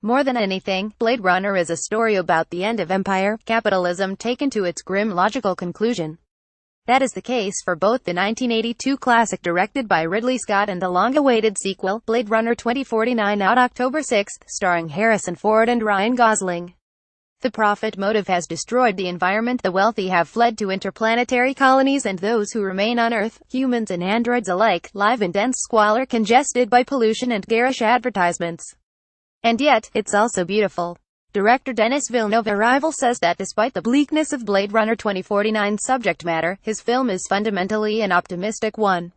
More than anything, Blade Runner is a story about the end of empire, capitalism taken to its grim logical conclusion. That is the case for both the 1982 classic directed by Ridley Scott and the long-awaited sequel, Blade Runner 2049, out October 6, starring Harrison Ford and Ryan Gosling. The profit motive has destroyed the environment, the wealthy have fled to interplanetary colonies, and those who remain on Earth, humans and androids alike, live in dense squalor congested by pollution and garish advertisements. And yet, it's also beautiful. Director Denis Villeneuve's Arrival says that despite the bleakness of Blade Runner 2049's subject matter, his film is fundamentally an optimistic one.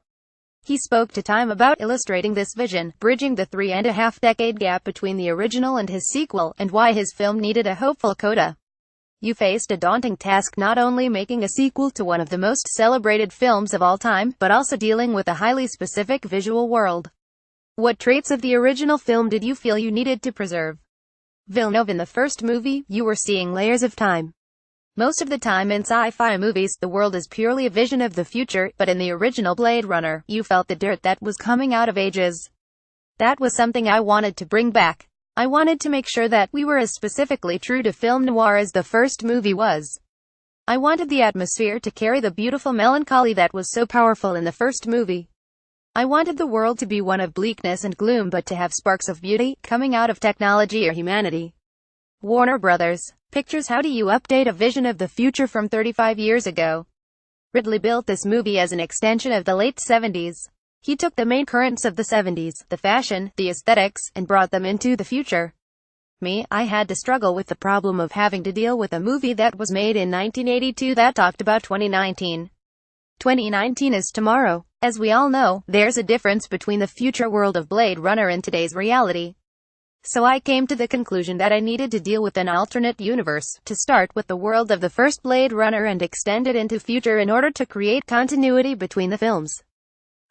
He spoke to Time about illustrating this vision, bridging the 3.5-decade gap between the original and his sequel, and why his film needed a hopeful coda. You faced a daunting task, not only making a sequel to one of the most celebrated films of all time, but also dealing with a highly specific visual world. What traits of the original film did you feel you needed to preserve? Villeneuve: in the first movie, you were seeing layers of time. Most of the time in sci-fi movies, the world is purely a vision of the future, but in the original Blade Runner, you felt the dirt that was coming out of ages. That was something I wanted to bring back. I wanted to make sure that we were as specifically true to film noir as the first movie was. I wanted the atmosphere to carry the beautiful melancholy that was so powerful in the first movie. I wanted the world to be one of bleakness and gloom, but to have sparks of beauty, coming out of technology or humanity. Warner Brothers. Pictures. How do you update a vision of the future from 35 years ago? Ridley built this movie as an extension of the late 70s. He took the main currents of the 70s, the fashion, the aesthetics, and brought them into the future. I had to struggle with the problem of having to deal with a movie that was made in 1982 that talked about 2019. 2019 is tomorrow. As we all know, there's a difference between the future world of Blade Runner and today's reality. So I came to the conclusion that I needed to deal with an alternate universe, to start with the world of the first Blade Runner and extend it into future in order to create continuity between the films.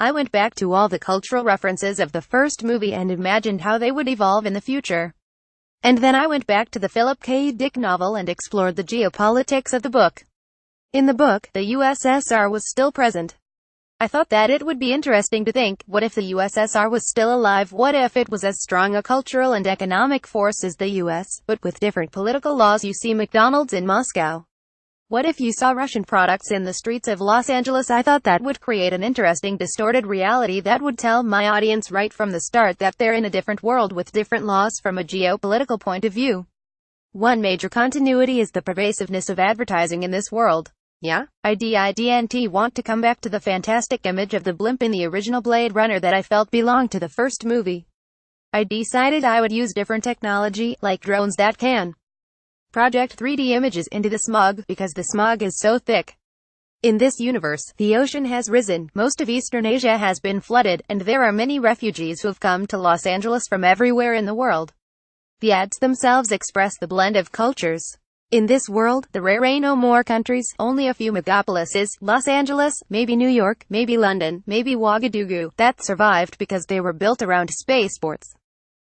I went back to all the cultural references of the first movie and imagined how they would evolve in the future. And then I went back to the Philip K. Dick novel and explored the geopolitics of the book. In the book, the USSR was still present. I thought that it would be interesting to think, what if the USSR was still alive? What if it was as strong a cultural and economic force as the US, but with different political laws? You see McDonald's in Moscow. What if you saw Russian products in the streets of Los Angeles? I thought that would create an interesting distorted reality that would tell my audience right from the start that they're in a different world with different laws from a geopolitical point of view. One major continuity is the pervasiveness of advertising in this world. Yeah, I didn't want to come back to the fantastic image of the blimp in the original Blade Runner that I felt belonged to the first movie. I decided I would use different technology, like drones that can project 3D images into the smog, because the smog is so thick. In this universe, the ocean has risen, most of Eastern Asia has been flooded, and there are many refugees who have come to Los Angeles from everywhere in the world. The ads themselves express the blend of cultures. In this world, there ain't no more countries, only a few megapolises, Los Angeles, maybe New York, maybe London, maybe Ouagadougou, that survived because they were built around spaceports.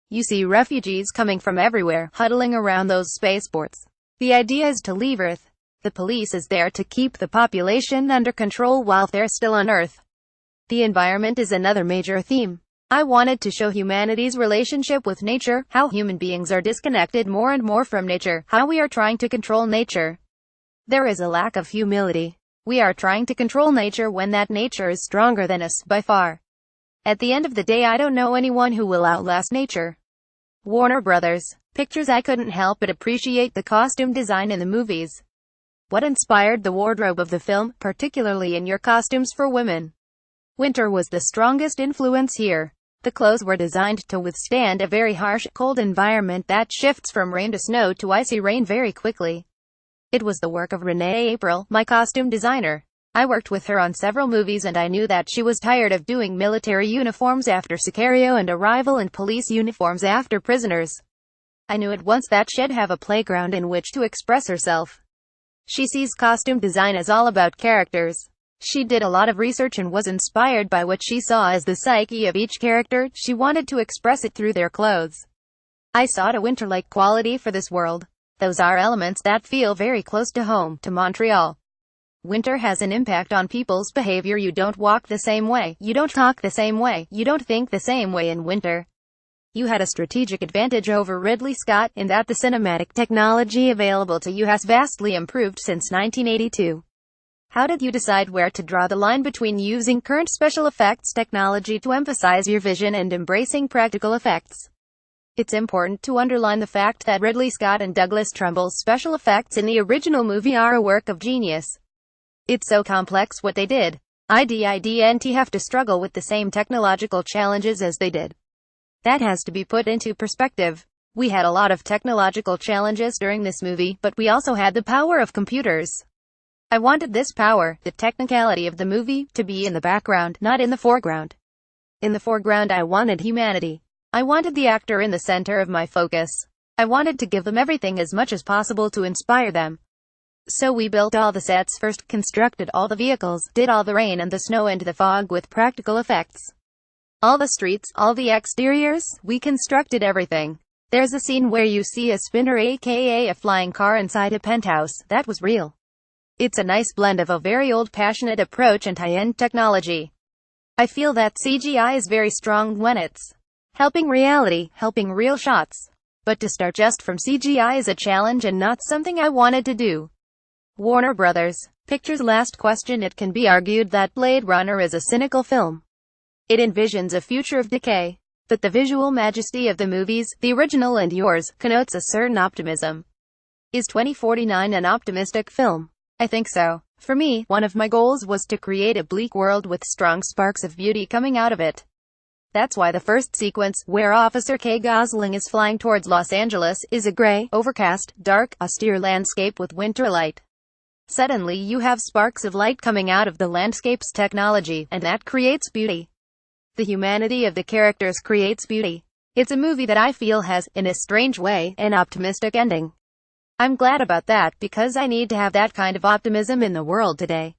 You see refugees coming from everywhere, huddling around those spaceports. The idea is to leave Earth. The police is there to keep the population under control while they're still on Earth. The environment is another major theme. I wanted to show humanity's relationship with nature, how human beings are disconnected more and more from nature, how we are trying to control nature. There is a lack of humility. We are trying to control nature when that nature is stronger than us, by far. At the end of the day, I don't know anyone who will outlast nature. Warner Brothers. Pictures. I couldn't help but appreciate the costume design in the movies. What inspired the wardrobe of the film, particularly in your costumes for women? Winter was the strongest influence here. The clothes were designed to withstand a very harsh, cold environment that shifts from rain to snow to icy rain very quickly. It was the work of Renee April, my costume designer. I worked with her on several movies and I knew that she was tired of doing military uniforms after Sicario and Arrival and police uniforms after Prisoners. I knew at once that she'd have a playground in which to express herself. She sees costume design as all about characters. She did a lot of research and was inspired by what she saw as the psyche of each character. She wanted to express it through their clothes. I sought a winter-like quality for this world. Those are elements that feel very close to home, to Montreal. Winter has an impact on people's behavior. You don't walk the same way, you don't talk the same way, you don't think the same way in winter. You had a strategic advantage over Ridley Scott in that the cinematic technology available to you has vastly improved since 1982. How did you decide where to draw the line between using current special effects technology to emphasize your vision and embracing practical effects? It's important to underline the fact that Ridley Scott and Douglas Trumbull's special effects in the original movie are a work of genius. It's so complex what they did. I didn't have to struggle with the same technological challenges as they did. That has to be put into perspective. We had a lot of technological challenges during this movie, but we also had the power of computers. I wanted this power, the technicality of the movie, to be in the background, not in the foreground. In the foreground I wanted humanity. I wanted the actor in the center of my focus. I wanted to give them everything as much as possible to inspire them. So we built all the sets first, constructed all the vehicles, did all the rain and the snow and the fog with practical effects. All the streets, all the exteriors, we constructed everything. There's a scene where you see a spinner aka a flying car inside a penthouse. That was real. It's a nice blend of a very old passionate approach and high-end technology. I feel that CGI is very strong when it's helping reality, helping real shots. But to start just from CGI is a challenge and not something I wanted to do. Warner Brothers Pictures. Last question. It can be argued that Blade Runner is a cynical film. It envisions a future of decay. But the visual majesty of the movies, the original and yours, connotes a certain optimism. Is 2049 an optimistic film? I think so. For me, one of my goals was to create a bleak world with strong sparks of beauty coming out of it. That's why the first sequence, where Officer K. Gosling is flying towards Los Angeles, is a gray, overcast, dark, austere landscape with winter light. Suddenly you have sparks of light coming out of the landscape's technology, and that creates beauty. The humanity of the characters creates beauty. It's a movie that I feel has, in a strange way, an optimistic ending. I'm glad about that, because I need to have that kind of optimism in the world today.